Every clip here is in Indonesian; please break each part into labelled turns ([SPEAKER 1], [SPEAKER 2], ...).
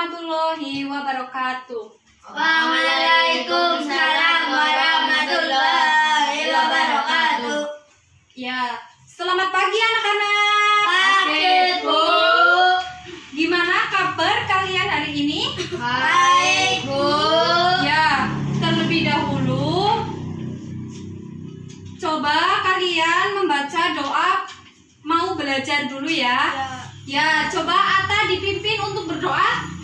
[SPEAKER 1] warahmatullahi wabarakatuh.
[SPEAKER 2] Waalaikumsalam warahmatullahi wabarakatuh.
[SPEAKER 1] Ya, selamat pagi anak-anak.
[SPEAKER 2] Pagi, Bu.
[SPEAKER 1] Gimana kabar kalian hari ini?
[SPEAKER 2] Baik, Bu.
[SPEAKER 1] Ya, terlebih dahulu coba kalian membaca doa mau belajar dulu ya. Ya, coba Atta dipimpin untuk berdoa.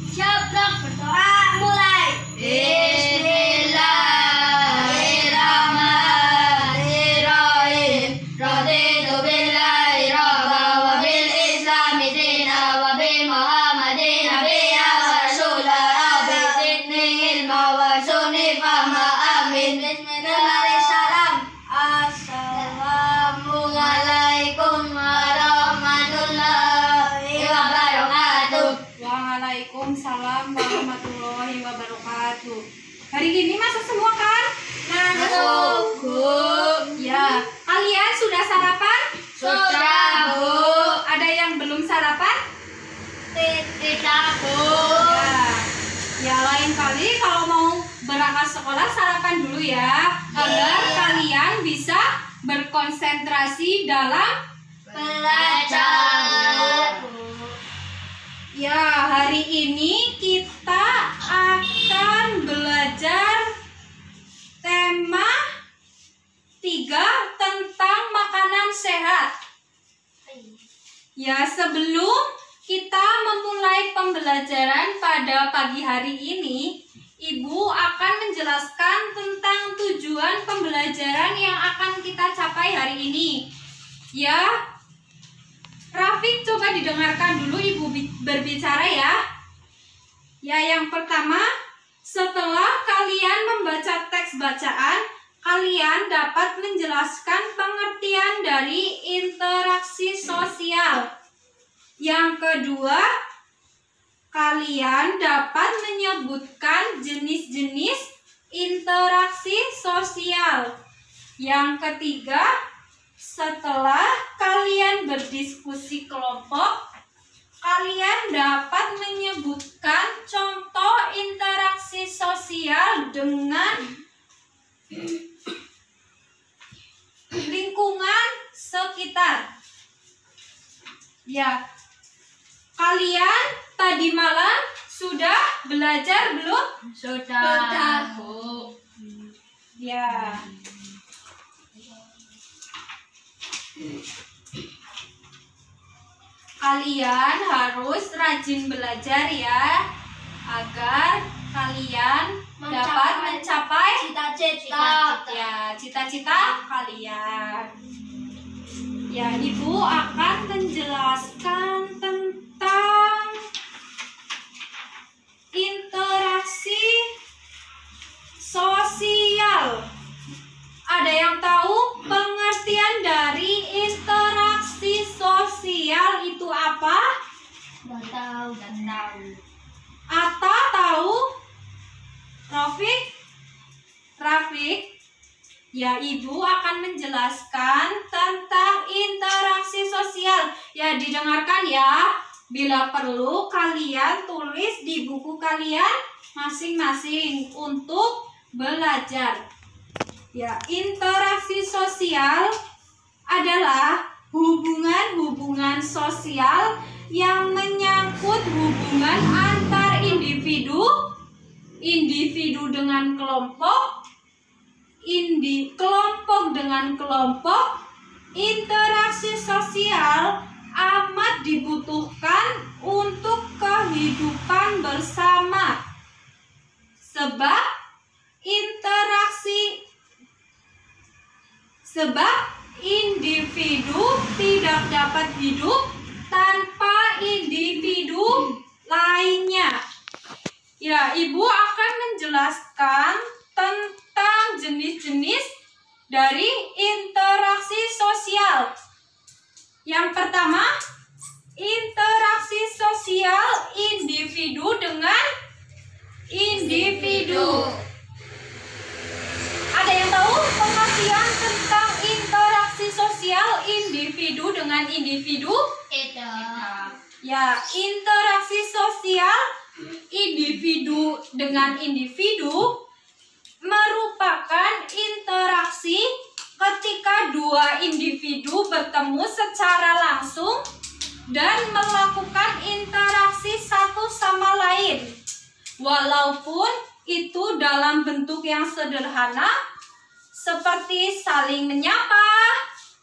[SPEAKER 2] Siap, berdoa mulai. Bismillahirrahmanirrahim. Raditu billahi rabba wa bil islami dina wa bi Muhammadin nabiyya wa rasulah. Rabbi zidni ilma wa zidni fahma. Amin. Bismillahirrahmanirrahim. Assalamualaikum warahmatullahi wabarakatuh.
[SPEAKER 1] Waalaikumsalam warahmatullahi wabarakatuh. Hari ini masuk semua kan?
[SPEAKER 2] Masuk, Bu.
[SPEAKER 1] Ya, kalian sudah sarapan?
[SPEAKER 2] Sudah, Bu.
[SPEAKER 1] Ada yang belum sarapan?
[SPEAKER 2] Tidak, Bu.
[SPEAKER 1] Ya, lain kali kalau mau berangkat sekolah sarapan dulu ya, agar kalian bisa berkonsentrasi dalam
[SPEAKER 2] Belajar.
[SPEAKER 1] ya. Hari ini kita akan belajar tema 3 tentang makanan sehat. Ya, sebelum kita memulai pembelajaran pada pagi hari ini, Ibu akan menjelaskan tentang tujuan pembelajaran yang akan kita capai hari ini. Ya, Rafiq, coba didengarkan dulu Ibu berbicara ya. Ya, yang pertama, setelah kalian membaca teks bacaan, kalian dapat menjelaskan pengertian dari interaksi sosial. Yang kedua, kalian dapat menyebutkan jenis-jenis interaksi sosial. Yang ketiga, setelah kalian berdiskusi kelompok, kalian dapat menyebutkan contoh interaksi sosial dengan lingkungan sekitar. Ya, kalian tadi malam sudah belajar belum?
[SPEAKER 2] Sudah, Bu.
[SPEAKER 1] Ya. Kalian harus rajin belajar ya, agar kalian dapat mencapai cita-cita kalian. Ya, Ibu akan menjelaskan tentang interaksi sosial. Ada yang tahu pengertian dari interaksi sosial itu apa?
[SPEAKER 2] Tidak tahu.
[SPEAKER 1] Atta tahu? Rafiq? Ya, Ibu akan menjelaskan tentang interaksi sosial. Ya, didengarkan ya. Bila perlu, kalian tulis di buku kalian masing-masing untuk belajar. Ya, interaksi sosial adalah hubungan-hubungan sosial yang menyangkut hubungan antar individu dengan kelompok, kelompok dengan kelompok. Interaksi sosial amat dibutuhkan untuk kehidupan bersama. Sebab individu tidak dapat hidup tanpa individu lainnya. Ya, Ibu akan menjelaskan tentang jenis-jenis dari interaksi sosial. Yang pertama, interaksi sosial individu dengan individu. Ada yang tahu pengertian tentang interaksi sosial individu dengan individu?
[SPEAKER 2] Tidak.
[SPEAKER 1] Ya, interaksi sosial individu dengan individu merupakan interaksi ketika dua individu bertemu secara langsung dan melakukan interaksi satu sama lain. Walaupun itu dalam bentuk yang sederhana seperti saling menyapa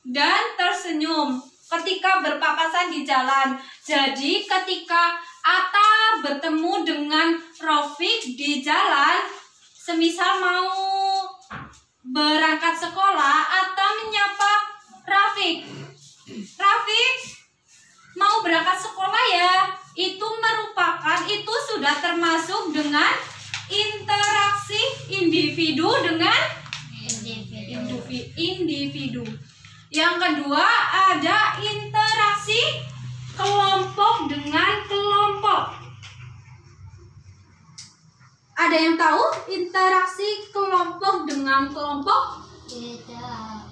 [SPEAKER 1] dan tersenyum ketika berpapasan di jalan. Jadi ketika Atta bertemu dengan Rafiq di jalan, semisal mau berangkat sekolah, Atta menyapa Rafiq. Rafiq, mau berangkat sekolah ya? Itu sudah termasuk dengan interaksi individu dengan individu. Yang kedua ada interaksi kelompok dengan kelompok. Ada yang tahu interaksi kelompok dengan kelompok?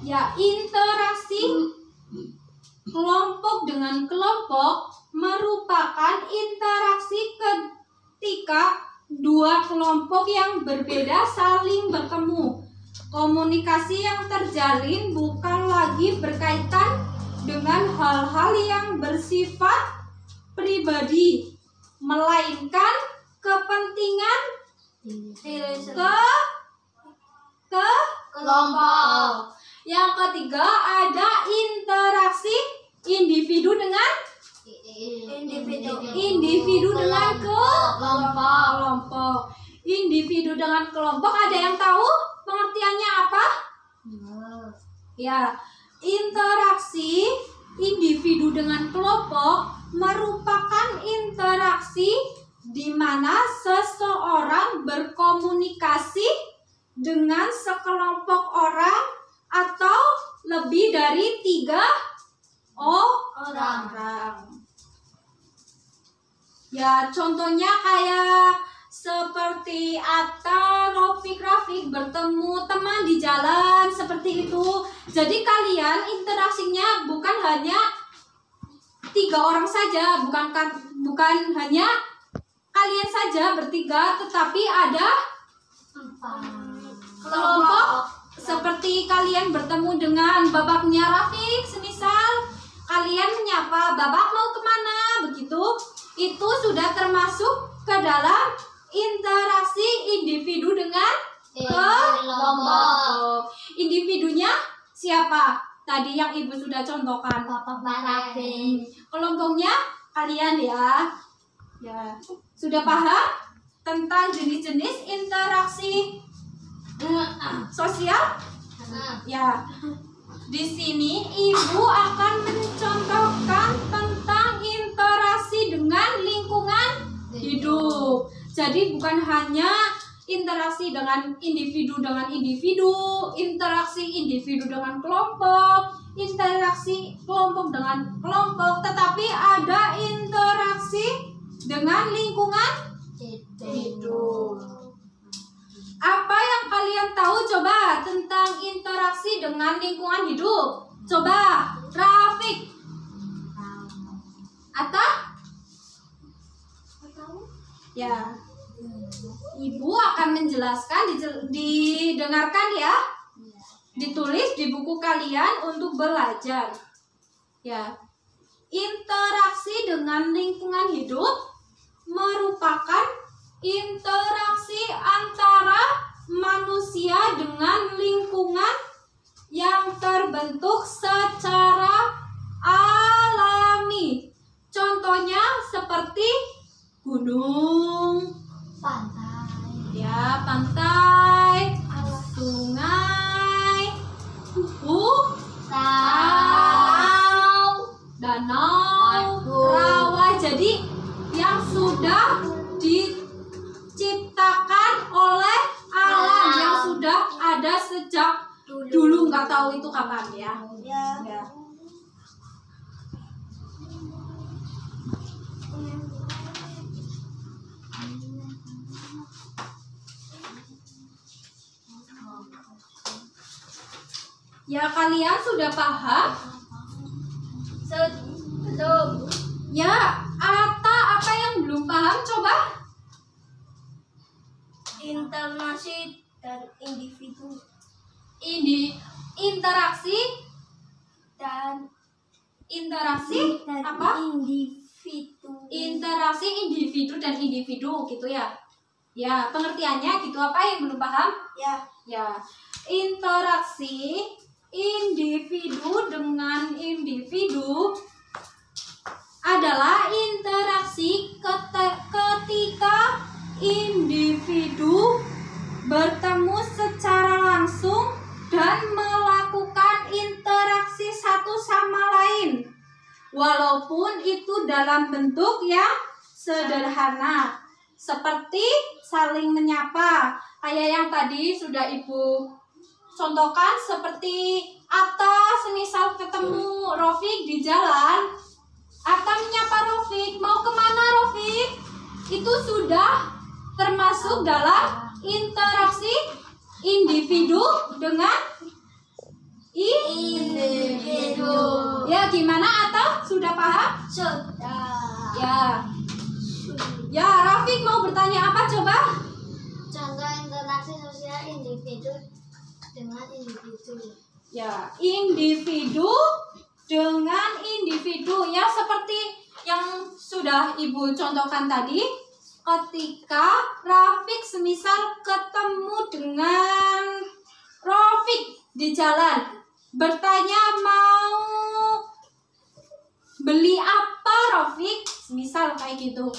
[SPEAKER 1] Ya, interaksi kelompok dengan kelompok merupakan interaksi ketika dua kelompok yang berbeda saling bertemu. Komunikasi yang terjalin bukan lagi berkaitan dengan hal-hal yang bersifat pribadi, melainkan kepentingan kelompok. Yang ketiga ada interaksi individu dengan individu dengan kelompok. Individu dengan kelompok, ada yang tahu pengertiannya apa? Ya, interaksi individu dengan kelompok merupakan interaksi di mana seseorang berkomunikasi dengan sekelompok orang atau lebih dari 3 orang. Ya, contohnya kayak seperti Atta, Rafiq bertemu teman di jalan, seperti itu. Jadi kalian interaksinya bukan hanya 3 orang saja, bukan hanya kalian saja bertiga, tetapi ada kelompok. Seperti kalian bertemu dengan babaknya Rafiq, semisal kalian menyapa, babak mau kemana, begitu. Itu sudah termasuk ke dalam interaksi individu dengan kelompok. Individunya siapa? Tadi yang ibu sudah contohkan. Kelompoknya kalian ya. Ya, sudah paham tentang jenis-jenis interaksi sosial? Ya. Di sini ibu akan mencontohkan tentang interaksi dengan lingkungan hidup. Jadi bukan hanya interaksi dengan individu, interaksi individu dengan kelompok, interaksi kelompok dengan kelompok, tetapi ada interaksi dengan lingkungan hidup. Apa yang kalian tahu coba tentang interaksi dengan lingkungan hidup? Coba, Rafiq. Atta? Ya. Ibu akan menjelaskan, didengarkan ya. Ditulis di buku kalian untuk belajar. Ya. Interaksi dengan lingkungan hidup merupakan interaksi antara manusia dengan lingkungan yang terbentuk secara alami. Contohnya seperti gunung, pantai, sungai, danau, rawa. Jadi yang sudah diciptakan oleh alam, yang sudah ada sejak dulu, nggak tahu itu kapan ya. Ya, kalian sudah paham?
[SPEAKER 2] Belum.
[SPEAKER 1] Ya, Atta, apa yang belum paham? Coba.
[SPEAKER 2] Internasi dan individu.
[SPEAKER 1] Interaksi
[SPEAKER 2] Dan
[SPEAKER 1] apa?
[SPEAKER 2] Individu.
[SPEAKER 1] Interaksi individu dan individu gitu ya. Ya, pengertiannya gitu. Apa yang belum paham? Ya. Interaksi individu dengan individu adalah interaksi ketika individu bertemu secara langsung dan melakukan interaksi satu sama lain, walaupun itu dalam bentuk yang sederhana, seperti saling menyapa. Kayak yang tadi sudah Ibu contohkan, seperti Atta semisal ketemu Rofik di jalan, Atta menyapa Rofik, mau kemana Rofik? Itu sudah termasuk dalam interaksi individu dengan
[SPEAKER 2] Individu.
[SPEAKER 1] Ya, gimana Atta? Sudah paham?
[SPEAKER 2] Sudah.
[SPEAKER 1] Ya, Rafik mau bertanya apa coba?
[SPEAKER 2] Contoh interaksi sosial individu dengan individu.
[SPEAKER 1] Ya, individu dengan individu ya, seperti yang sudah Ibu contohkan tadi. Ketika Rafik semisal ketemu dengan Rofik di jalan, bertanya mau beli apa Rofik, misal kayak gitu.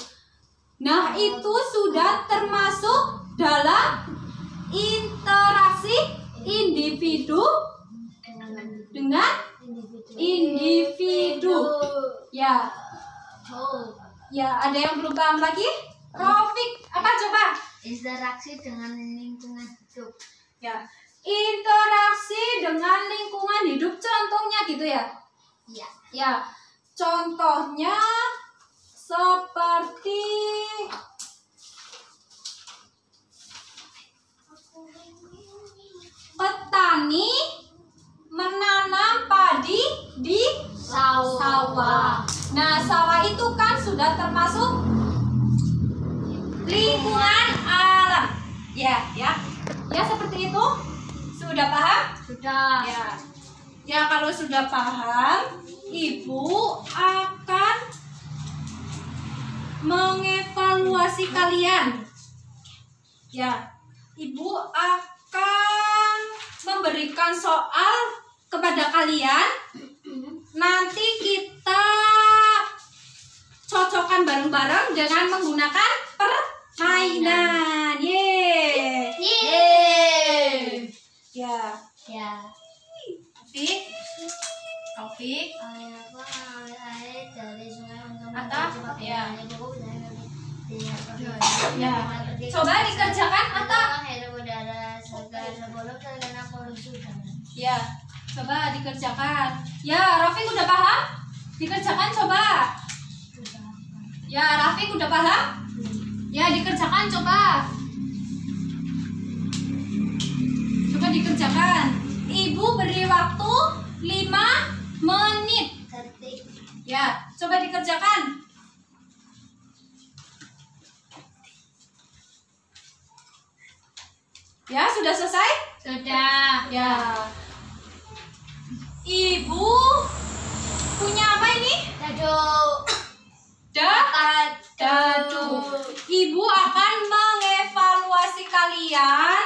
[SPEAKER 1] Nah, itu sudah termasuk dalam interaksi individu dengan individu. Ya. Ya, ada yang belum paham lagi? Rofik, apa coba?
[SPEAKER 2] Interaksi dengan lingkungan hidup.
[SPEAKER 1] Ya, interaksi dengan lingkungan hidup, contohnya gitu ya?
[SPEAKER 2] Iya.
[SPEAKER 1] Ya, contohnya seperti petani menanam padi di sawah. Nah, sawah itu kan sudah termasuk lingkungan alam. Ya seperti itu. Sudah paham?
[SPEAKER 2] Sudah.
[SPEAKER 1] Ya, kalau sudah paham, Ibu akan mengevaluasi kalian. Ya, Ibu akan memberikan soal kepada kalian. Nanti kita cocokkan bareng-bareng dengan menggunakan permainan.
[SPEAKER 2] Yeay.
[SPEAKER 1] Ya, Taufik.
[SPEAKER 2] Dari sungai untuk
[SPEAKER 1] Atta? Ya.
[SPEAKER 2] Ya.
[SPEAKER 1] Coba dikerjakan, Atta. Ya, coba dikerjakan. Ya, Rafik udah paham? Dikerjakan coba. Ya, Rafik udah paham? Ya, dikerjakan coba. Coba dikerjakan. Ibu beri waktu 5 menit. Ya, coba dikerjakan. Ya, sudah selesai?
[SPEAKER 2] Sudah.
[SPEAKER 1] Ya. Ibu punya apa ini? Dadu. Ibu akan mengevaluasi kalian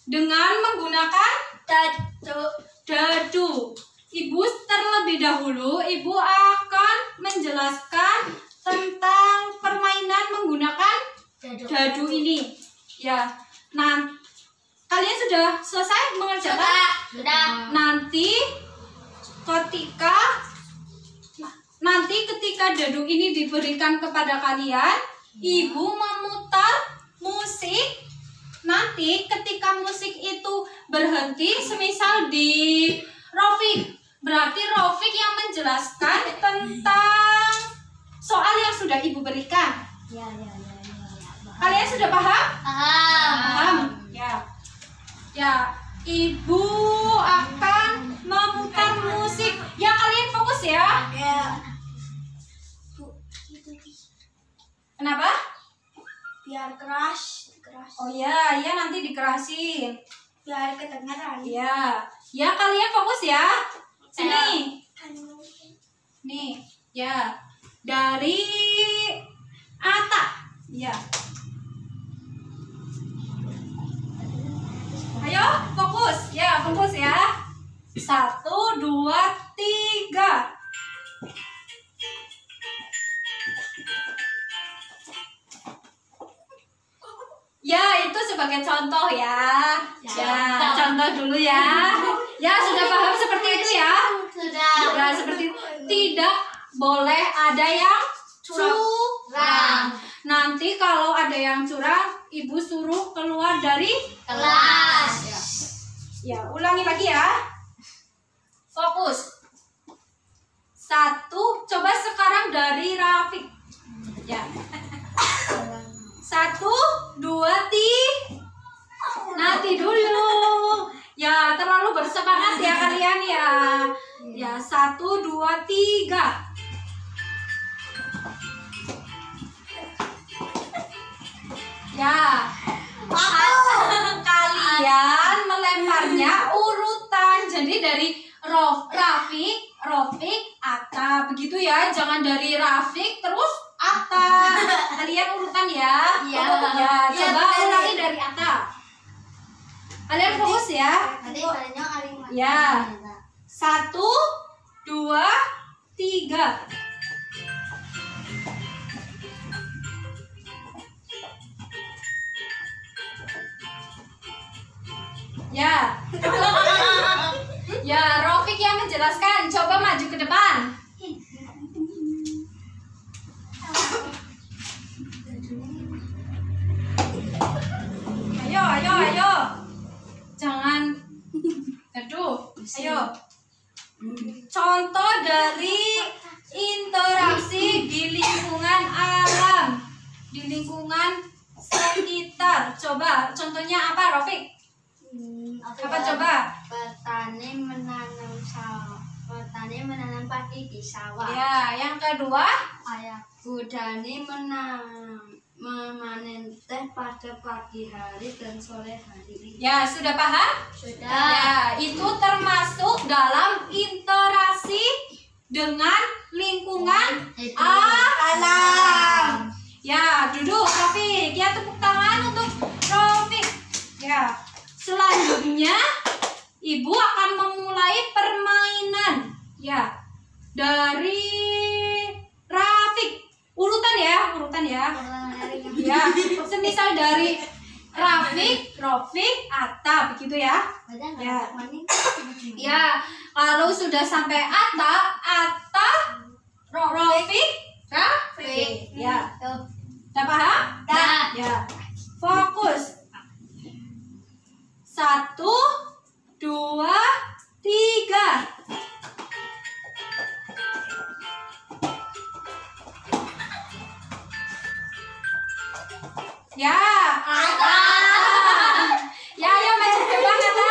[SPEAKER 1] dengan menggunakan dadu. Ibu terlebih dahulu, Ibu akan menjelaskan tentang permainan menggunakan dadu ini. Ya, nah, kalian sudah selesai mengerjakan?
[SPEAKER 2] Sudah.
[SPEAKER 1] Nanti ketika dadu ini diberikan kepada kalian, Ibu memutar musik. Nanti ketika musik itu berhenti, semisal di Rofik, berarti Rofik yang menjelaskan tentang soal yang sudah Ibu berikan. Kalian sudah paham? Paham? Ya, Ibu akan memutar musik. Ya, kalian fokus ya. Kenapa?
[SPEAKER 2] Biar keras.
[SPEAKER 1] Oh ya, ya nanti dikerasin.
[SPEAKER 2] Biar kedengaran.
[SPEAKER 1] Ya, ya kalian fokus ya. Sini. Nih, ya. Dari Ata. Ya. Ayo, fokus. Ya, fokus ya. 1, 2, 3. Ya, itu sebagai contoh ya. Ya, contoh dulu ya. Ya, sudah paham seperti itu ya?
[SPEAKER 2] Sudah.
[SPEAKER 1] Ya, seperti itu. Tidak boleh ada yang curang. Nanti kalau ada yang curang, ibu suruh keluar dari
[SPEAKER 2] Kelas.
[SPEAKER 1] Ya, ulangi lagi ya. Fokus. 1, coba sekarang dari Rafiq. Ya. 1, 2, 3. Nanti dulu. Ya, terlalu bersemangat ya kalian ya. Ya, 1, 2, 3. Ya. Kalian melemparnya urutan. Jadi dari Rafiq, Ata, begitu ya. Jangan dari Rafiq terus Ata. Kalian urutan ya.
[SPEAKER 2] Iya.
[SPEAKER 1] Ya, coba ulangi dari Ata. Kalian fokus ya. Ya. 1, 2, 3. Ya. Ya, Rafiq yang menjelaskan. Coba maju ke depan. Ayo. Jangan. Aduh, ayo. Contoh dari interaksi di lingkungan alam, di lingkungan sekitar. Coba, contohnya apa, Rafiq? Apa coba?
[SPEAKER 2] Petani menanam padi di sawah.
[SPEAKER 1] Ya, yang kedua.
[SPEAKER 2] Ayahku Dani memanen teh pada pagi hari dan sore hari.
[SPEAKER 1] Ya, sudah paham?
[SPEAKER 2] Sudah.
[SPEAKER 1] Ya, itu termasuk dalam interaksi dengan lingkungan alam. Ya, duduk Rafiq. Ya, tepuk tangan untuk Rafiq. Ya, selanjutnya ibu akan memulai permainan. Ya, dari Rafiq. Urutan ya. Ya, semisal dari Rafiq, Ata, begitu ya. Ya. Ya, kalau sudah sampai Ata, Rafiq, ya. Udah paham? Ya. Fokus. 1, 2, 3. Ya, Ata. Ya, ayo maju ke depan, Ata.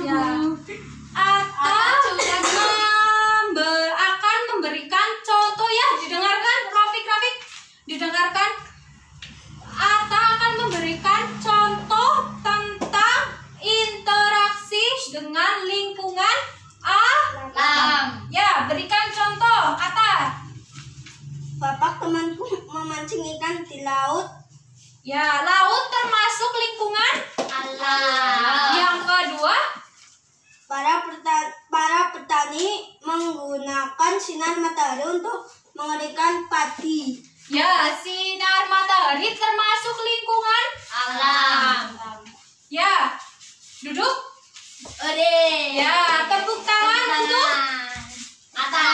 [SPEAKER 1] Ya. Ata akan memberikan contoh ya. Didengarkan, Rafiq. Didengarkan. Ata akan memberikan contoh tentang interaksi dengan lingkungan alam. Ya, berikan contoh, Ata.
[SPEAKER 2] Bapak temanku memancing ikan di laut.
[SPEAKER 1] Ya, laut termasuk lingkungan
[SPEAKER 2] Alam.
[SPEAKER 1] Yang kedua,
[SPEAKER 2] Para petani menggunakan sinar matahari untuk mengeringkan padi.
[SPEAKER 1] ya, sinar matahari termasuk lingkungan
[SPEAKER 2] Alam.
[SPEAKER 1] Ya, duduk.
[SPEAKER 2] Ode.
[SPEAKER 1] Ya, tepuk tangan untuk
[SPEAKER 2] Ata.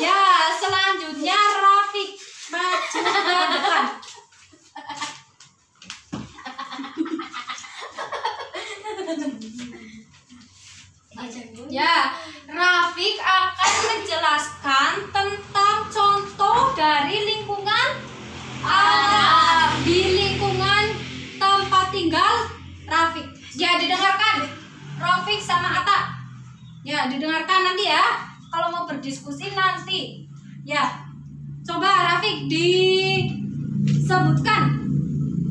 [SPEAKER 1] Ya, selanjutnya Rafiq maju ke depan. Ya, Rafiq akan menjelaskan tentang contoh dari lingkungan alam di lingkungan tempat tinggal Rafiq. Ya, didengarkan Rafiq sama Ata. Ya, didengarkan nanti ya. Kalau mau berdiskusi nanti. Ya, Coba Rafiq disebutkan.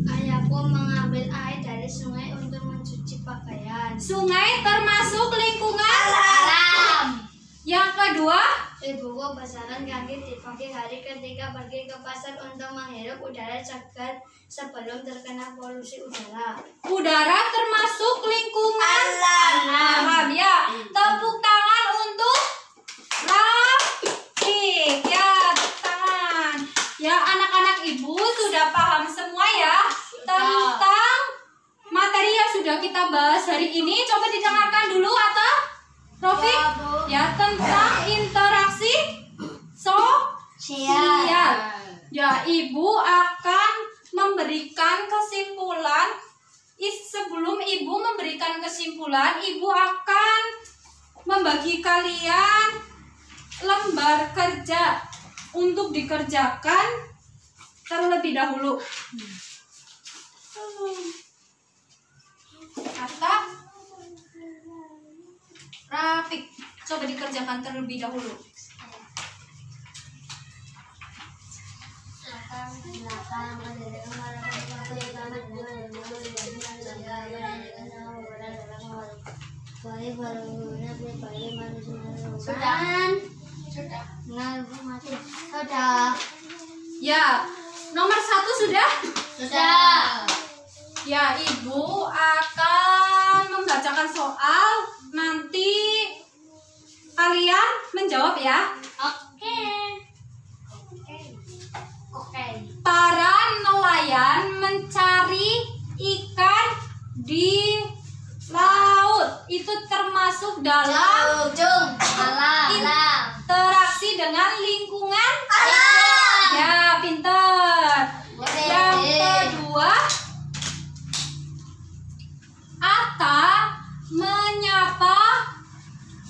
[SPEAKER 2] Ayahku mengambil air dari sungai untuk mencuci pakaian.
[SPEAKER 1] Sungai termasuk lingkungan
[SPEAKER 2] Alam.
[SPEAKER 1] Yang kedua,
[SPEAKER 2] Ibuku berjalan kaki di pagi hari ketika pergi ke pasar untuk menghirup udara segar sebelum terkena polusi udara.
[SPEAKER 1] udara termasuk lingkungan alam. Ya, tepuk tangan untuk Rafiq. Ya, tepuk tangan. Ya, anak-anak ibu sudah paham semua ya tentang materi yang sudah kita bahas hari ini. Coba didengarkan dulu atau Rafiq?
[SPEAKER 2] Ya, Bu.
[SPEAKER 1] Ya, tentang interaksi sosial. Ya, ibu akan memberikan kesimpulan. Sebelum ibu memberikan kesimpulan, ibu akan membagi kalian lembar kerja untuk dikerjakan terlebih dahulu. Kata Rafiq, coba dikerjakan terlebih dahulu.
[SPEAKER 2] Sudah.
[SPEAKER 1] Ya, nomor 1 sudah?
[SPEAKER 2] Sudah.
[SPEAKER 1] Ya, ibu akan membacakan soal. Nanti kalian menjawab ya.
[SPEAKER 2] Oke.
[SPEAKER 1] Para nelayan mencari ikan di laut. Itu termasuk dalam
[SPEAKER 2] Ujung alam.
[SPEAKER 1] interaksi dengan lingkungan.
[SPEAKER 2] Alam.
[SPEAKER 1] Ya, pinter. Yang kedua, Atta menyapa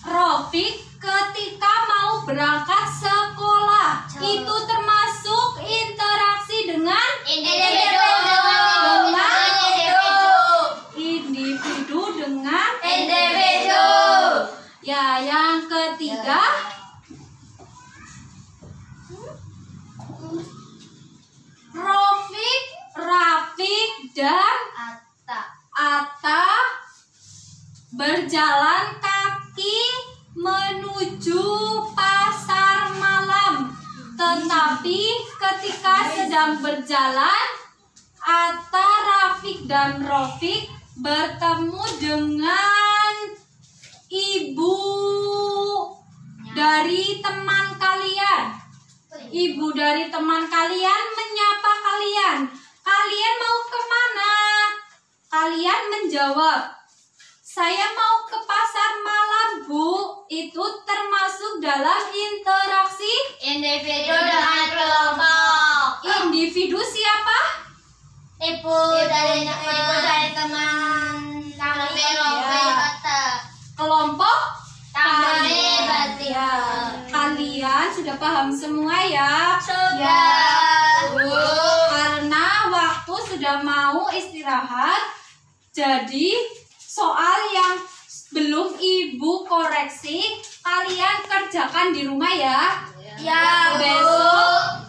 [SPEAKER 1] Rafiq ketika mau berangkat sekolah. Itu termasuk interaksi dengan
[SPEAKER 2] Individu
[SPEAKER 1] dengan
[SPEAKER 2] individu.
[SPEAKER 1] Ya, yang ketiga, Rafiq dan Atta berjalan kaki menuju pasar malam. Tetapi ketika sedang berjalan, Atta, Rafiq, dan Rafiq bertemu dengan ibu dari teman kalian. Ibu dari teman kalian menyapa kalian. Kalian mau kemana? Kalian menjawab, saya mau ke pasar malam, Bu. Itu termasuk dalam interaksi
[SPEAKER 2] Individu dengan kelompok.
[SPEAKER 1] individu siapa?
[SPEAKER 2] Ibu dari teman kami
[SPEAKER 1] Kelompok
[SPEAKER 2] kami berarti.
[SPEAKER 1] Ya, kalian sudah paham semua ya?
[SPEAKER 2] Sudah.
[SPEAKER 1] Ya, Bu. Karena waktu sudah mau istirahat, jadi soal yang belum ibu koreksi, kalian kerjakan di rumah ya.
[SPEAKER 2] Ya, Bu.
[SPEAKER 1] Besok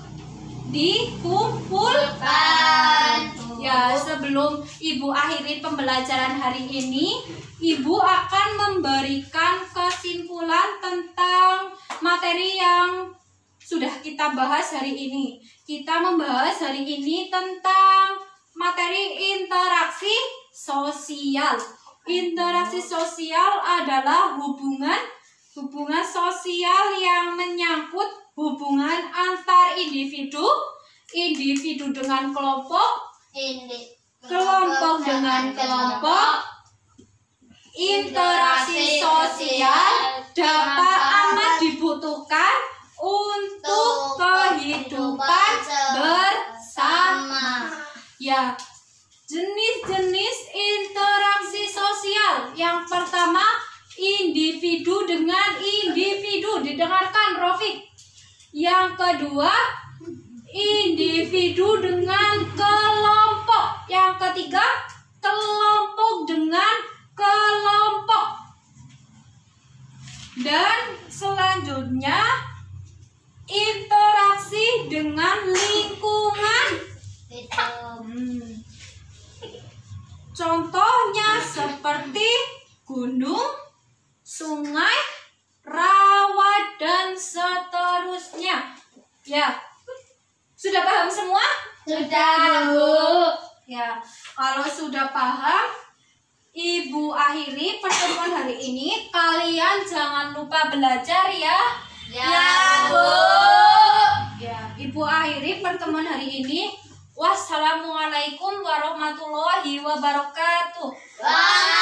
[SPEAKER 1] dikumpulkan.
[SPEAKER 2] Bu.
[SPEAKER 1] Ya, sebelum ibu akhiri pembelajaran hari ini, ibu akan memberikan kesimpulan tentang materi yang sudah kita bahas hari ini. Kita membahas hari ini tentang materi interaksi sosial. Interaksi sosial adalah hubungan sosial yang menyangkut hubungan antar individu dengan kelompok, kelompok dengan kelompok. Interaksi sosial dapat amat dibutuhkan untuk kehidupan bersama. Ya, jenis-jenis interaksi sosial. Yang pertama, individu dengan individu. Didengarkan, Rafiq. Yang kedua, individu dengan kelompok. Yang ketiga, kelompok dengan kelompok. Dan selanjutnya, interaksi dengan lingkungan. Contohnya seperti gunung, sungai, rawa, dan seterusnya. Ya, sudah paham semua?
[SPEAKER 2] Sudah, Bu.
[SPEAKER 1] Ya, kalau sudah paham, Ibu akhiri pertemuan hari ini. Kalian jangan lupa belajar ya.
[SPEAKER 2] Ya, Bu.
[SPEAKER 1] Ya, Ibu akhiri pertemuan hari ini. Wassalamualaikum warahmatullahi wabarakatuh.
[SPEAKER 2] Waalaikumsalam.